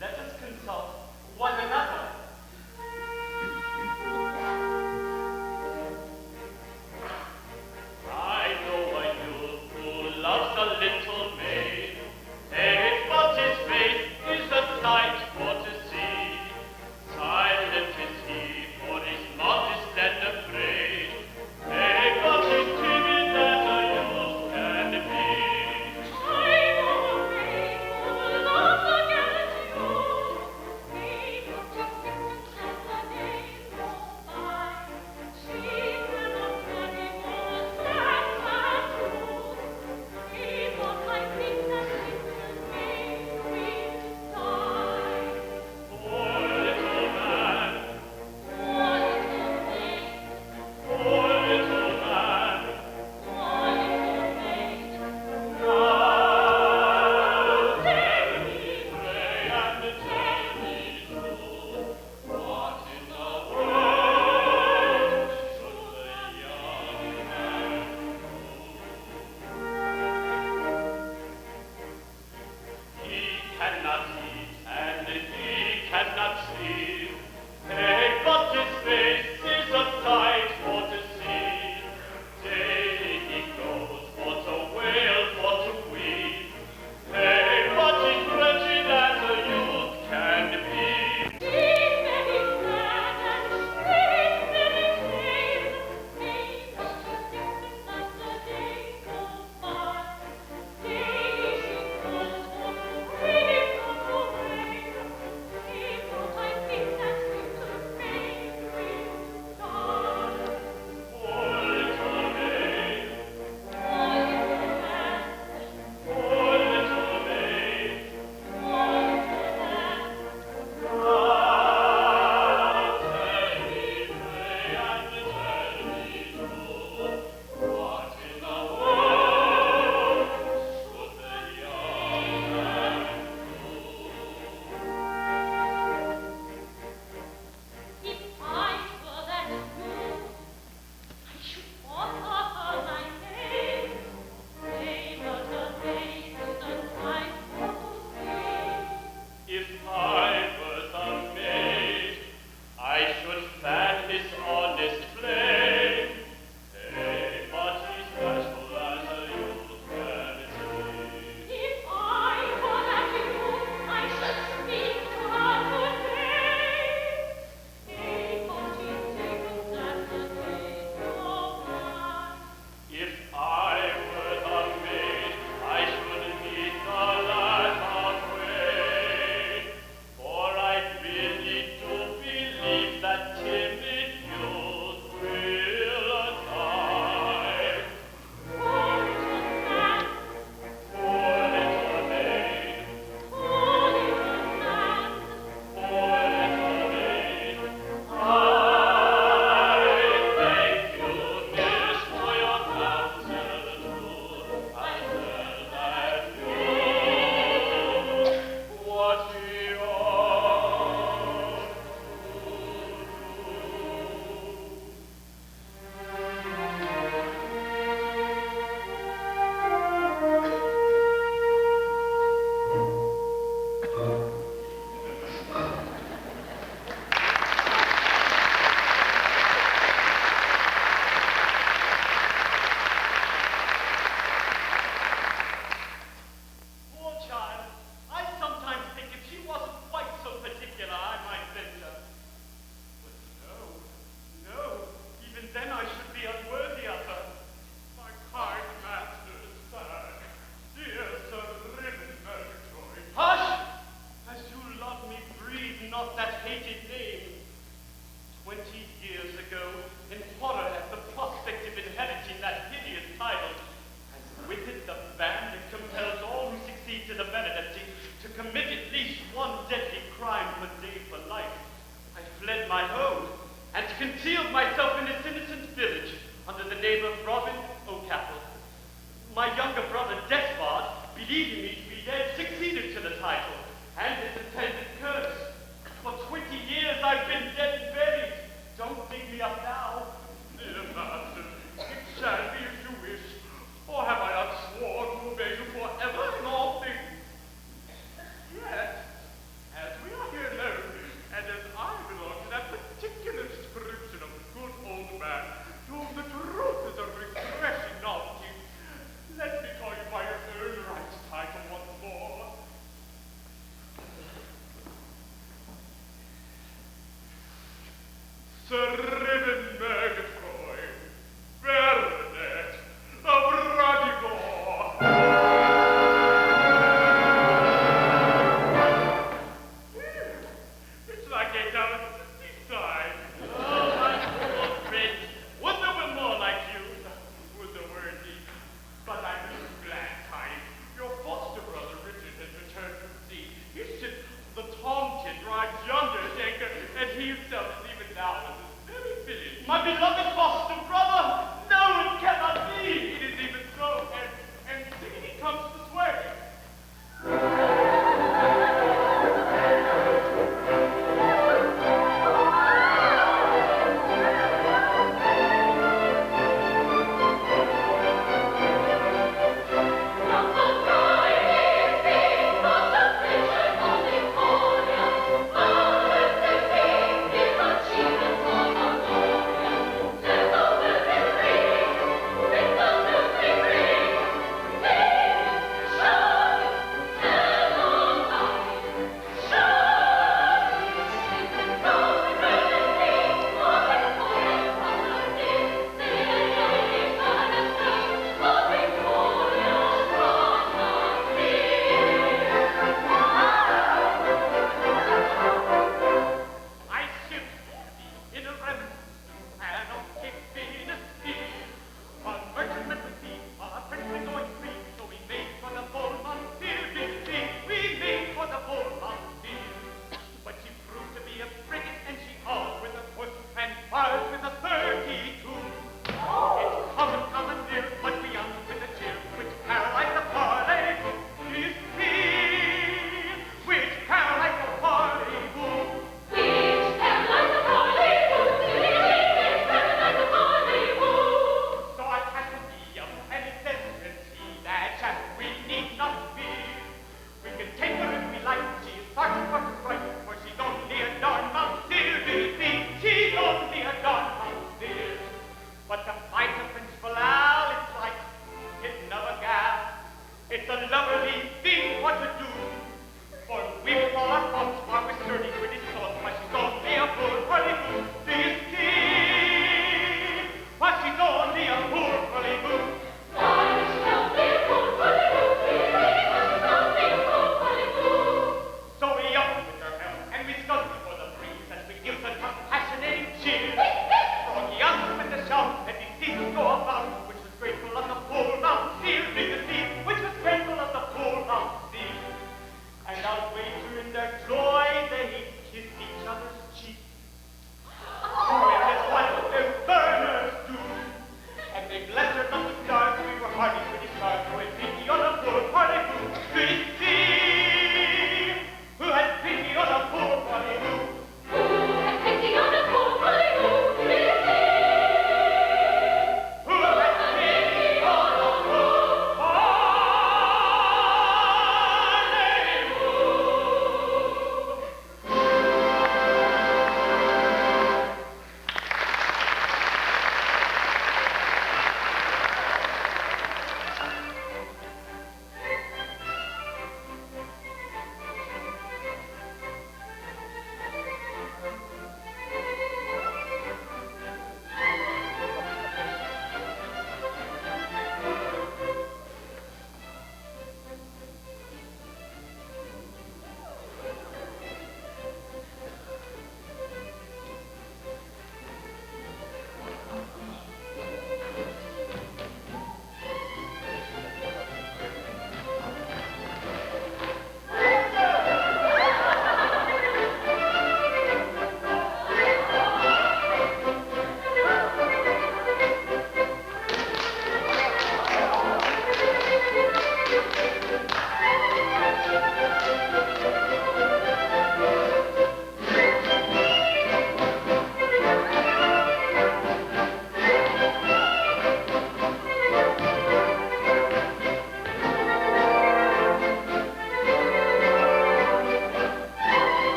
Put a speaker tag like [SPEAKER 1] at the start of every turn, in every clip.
[SPEAKER 1] Let us consult one another. I know a youth who loves a little maid. Hey, but his face is a sight for to see. Silent is he, for his modest and afraid. Hey, but he's timid as a youth can be.
[SPEAKER 2] I know a maid who loves a gallant youth. Hey, but his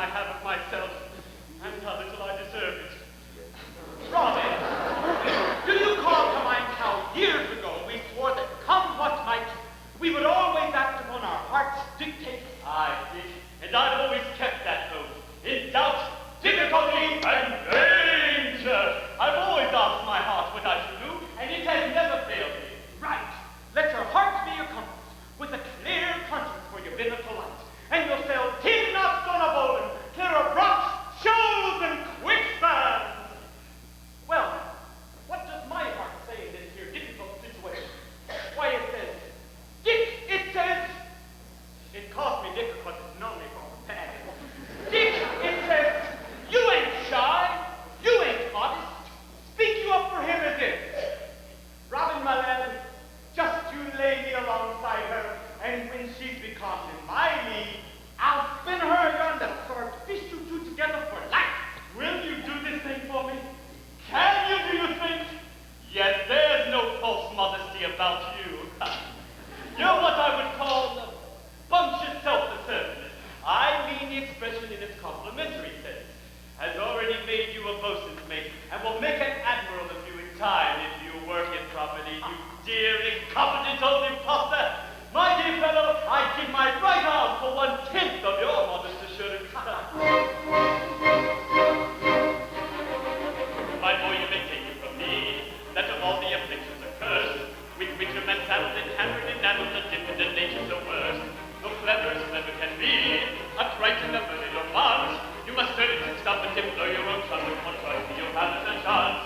[SPEAKER 1] I have of myself, and how little I deserve it.
[SPEAKER 2] Robin, do you call to mind how years ago we swore that come what might, we would always act upon our heart's dictate?
[SPEAKER 1] Aye, Dick, and I've always kept that oath. In doubt, difficulty, and danger, I've always asked my heart what I should do, and it has never failed me.
[SPEAKER 2] Right. Let your heart be your compass, with a clear conscience for your business to light, and you'll sail Timnath on a bowling, clear of rocks, shoals, and quicksands. Well, what does my heart say in this here difficult situation? Why, it says, Dick, it says, it cost me Dick because it's known me from the past. Dick, it says, you ain't shy, you ain't modest, speak you up for him as if. Robin, my lad, just you lay me alongside her, and when she's become in my league, I'll spin her yonder sword, fish you two together for life.
[SPEAKER 1] Will you do this thing for me? Can you, do you think? Yes, there's no false modesty about you. You're what I would call bumptious self-assertiveness. I mean the expression in its complimentary sense. Has already made you a bosun's mate, and will make an admiral of you in time if you work it properly, you dear, incompetent old imposter. My dear fellow, I'd give my right arm for 1/10 of your modest assurance. My boy, you may take it from me, that of all the afflictions accursed, with which a man saddled and hammered and addled and different and nature's the worst, no clever as clever can be, upright in the murder your bonds, you must turn it and stop and blow your own trumpet, for trust me, you'll have a chance.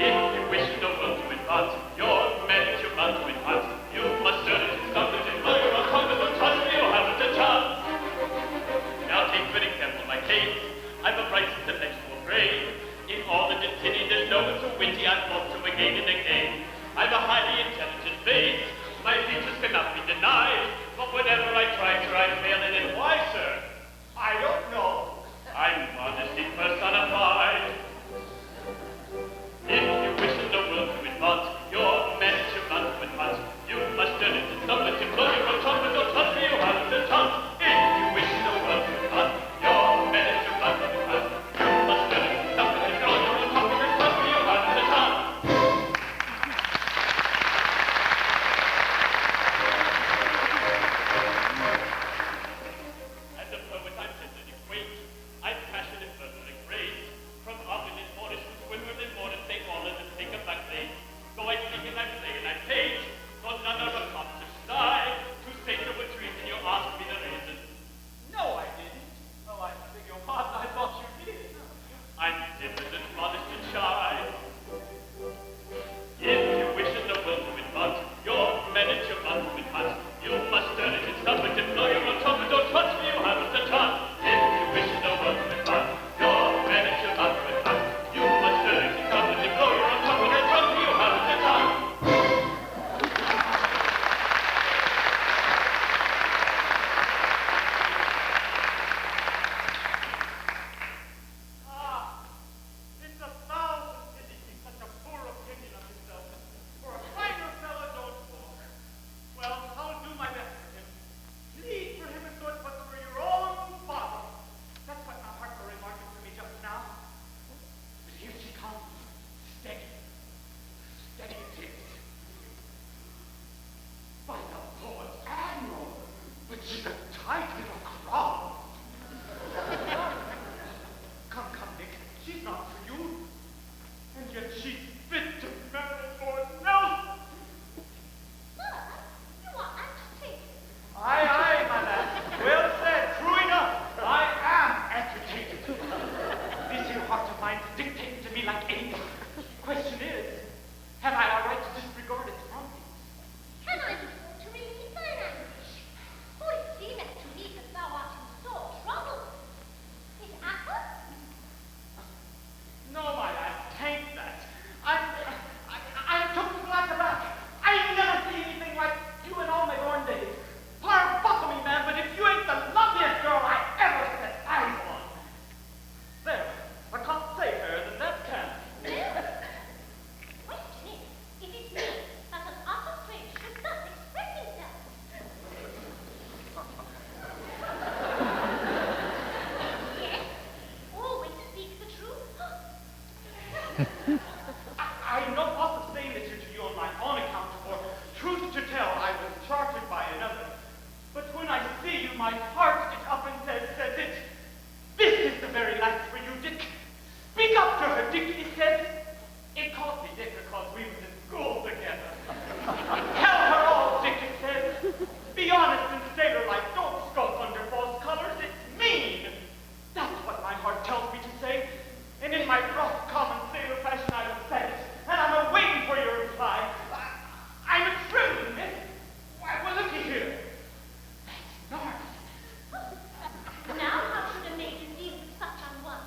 [SPEAKER 1] If you wish the world to advance, your merit you run to advance, you must turn it and stop it and blow your own trumpet, for trust me, you'll have a chance. Now take for example my case, I'm a bright intellectual brain, in all the destiny there's no one so witty I've thought to again and again. I've a highly intelligent face, my features cannot be denied, but whenever I try, sir, I fail in it. Why, sir?
[SPEAKER 2] I don't know.
[SPEAKER 1] I'm modesty personified. If you wish in the world to advance, your merit you run to advance, you must turn it and stop it and blow your own trumpet, or trust me, you have the chance. If you wish in the world to advance, your merit you run to advance, you must turn it and stop it and blow your own trumpet, or trust me, you have the chance. As a poet, I'm tempted to
[SPEAKER 2] says it. This is the very life for you, Dick. Speak up to her, Dick, he says. It caught me, Dick, because we was in school together. Tell her all, Dick, it says. Be honest and sailor-like. Don't skulk under false colors. It's mean. That's what my heart tells me to say. And in my rough, common sailor fashion, I have said it. And I'm waiting for your reply. I'm a trembling, miss. Why, well, looky here. That's Norris.
[SPEAKER 3] Now how should a maiden deal with such an one?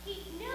[SPEAKER 3] He knew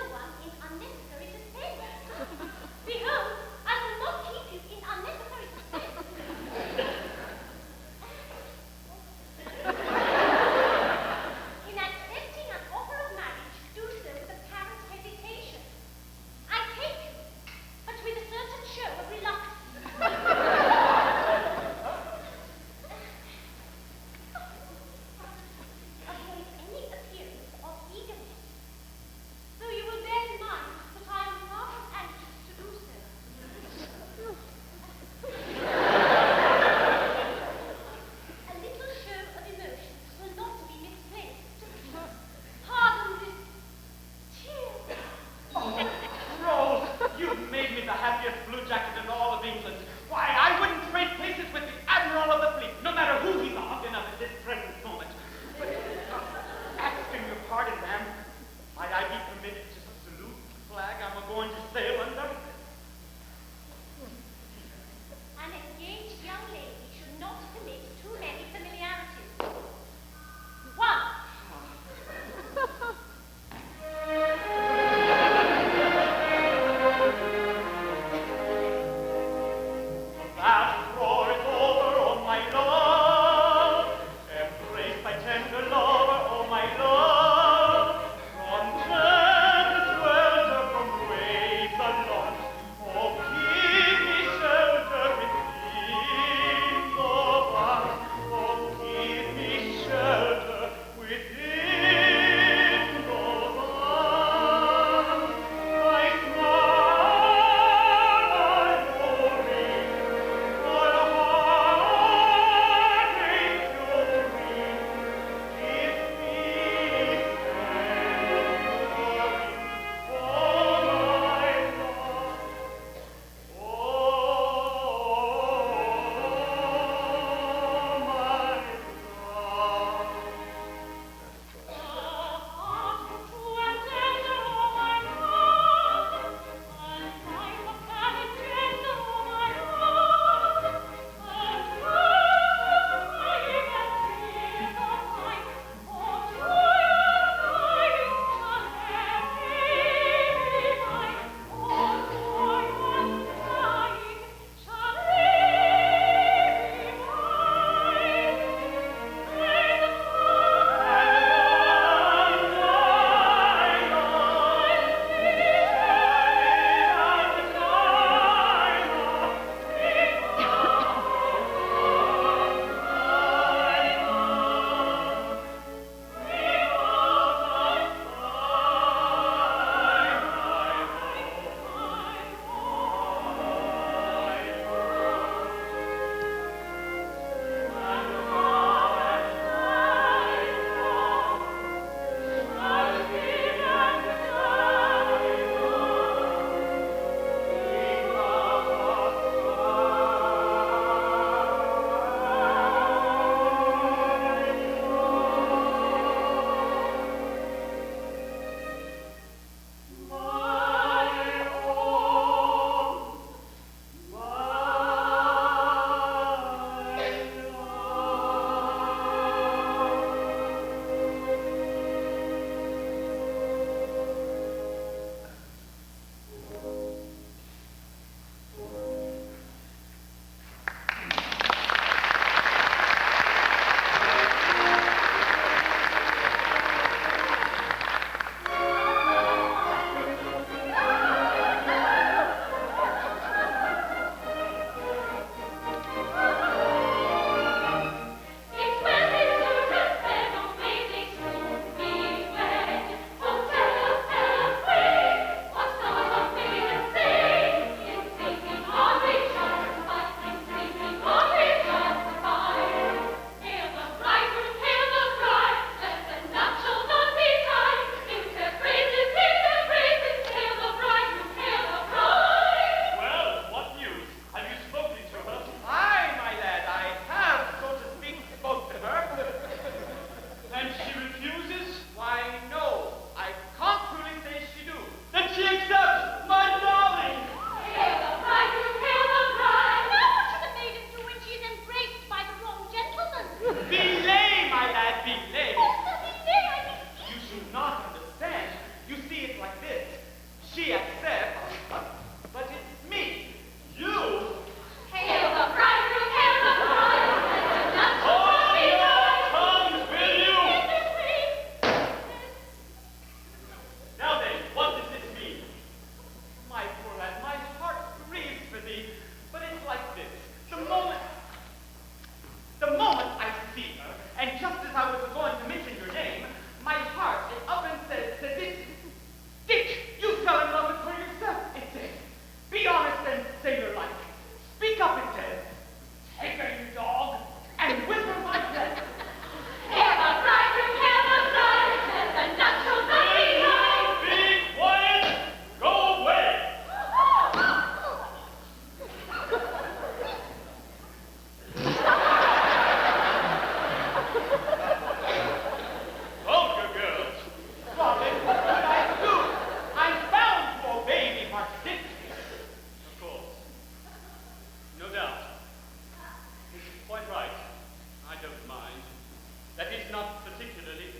[SPEAKER 1] That is not particularly.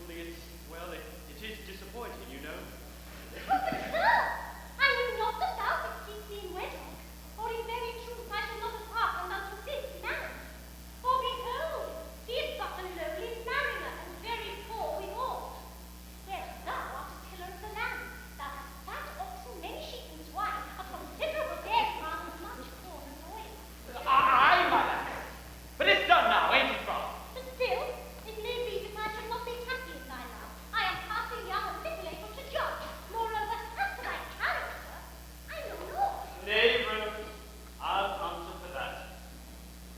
[SPEAKER 1] Only it's, well, it is disappointing, you know.
[SPEAKER 3] Oh, but sir, I am not allowed to keep me in wedlock, or in very truth I shall not hearken unto this man. For behold, he is but a lowly mariner, and very poor withal. Whereas thou art a tiller of the land, thou hast fat oxen, many sheep, and swine, a considerable dairy farm, and much corn and oil.
[SPEAKER 2] Aye, my lad. But it's done now, ain't it, brother?
[SPEAKER 3] But still, it may be that I shall not be happy in thy love. I am passing young and little able to judge. Moreover, as to thy character, I know not.
[SPEAKER 1] Nay, Rose, I'll answer for that.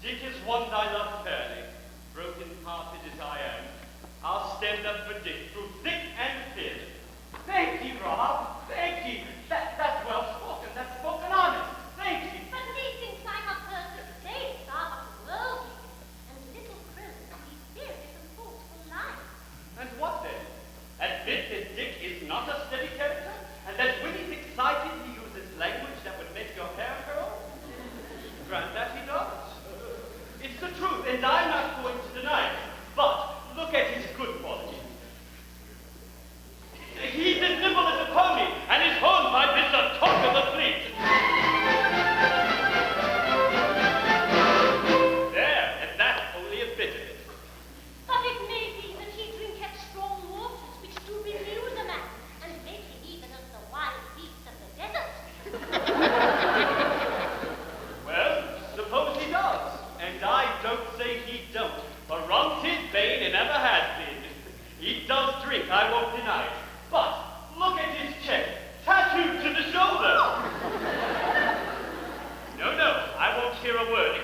[SPEAKER 1] Dick is one I love fairly, broken-hearted as I am. I'll stand up for Dick through thick and thin.
[SPEAKER 2] Thank ye, Rob. Thank ye. That's well spoken. That's spoken honest. Thank ye.
[SPEAKER 3] But methinks I have heard that slaves are but worldly, and little crows be serious and thoughtful life.
[SPEAKER 1] And what then? Admit that Dick is not a steady character, and that when he's excited he uses language that would make your hair curl? Grant that he does. It's the truth, and I'm not going to deny it. But look at his good qualities. He's as nimble as a pony, and his hornpipe is the talk of the fleet. There, and that's only a bit of it.
[SPEAKER 3] But it may be that he drinketh strong waters which do bemused a man, and make him even as the wild beasts of the desert.
[SPEAKER 1] Well, suppose he does, and I don't say he don't, for rum's his bane and ever has been. He does drink, I won't deny it, but look at his chest, tattooed to the shoulder. No, I won't hear a word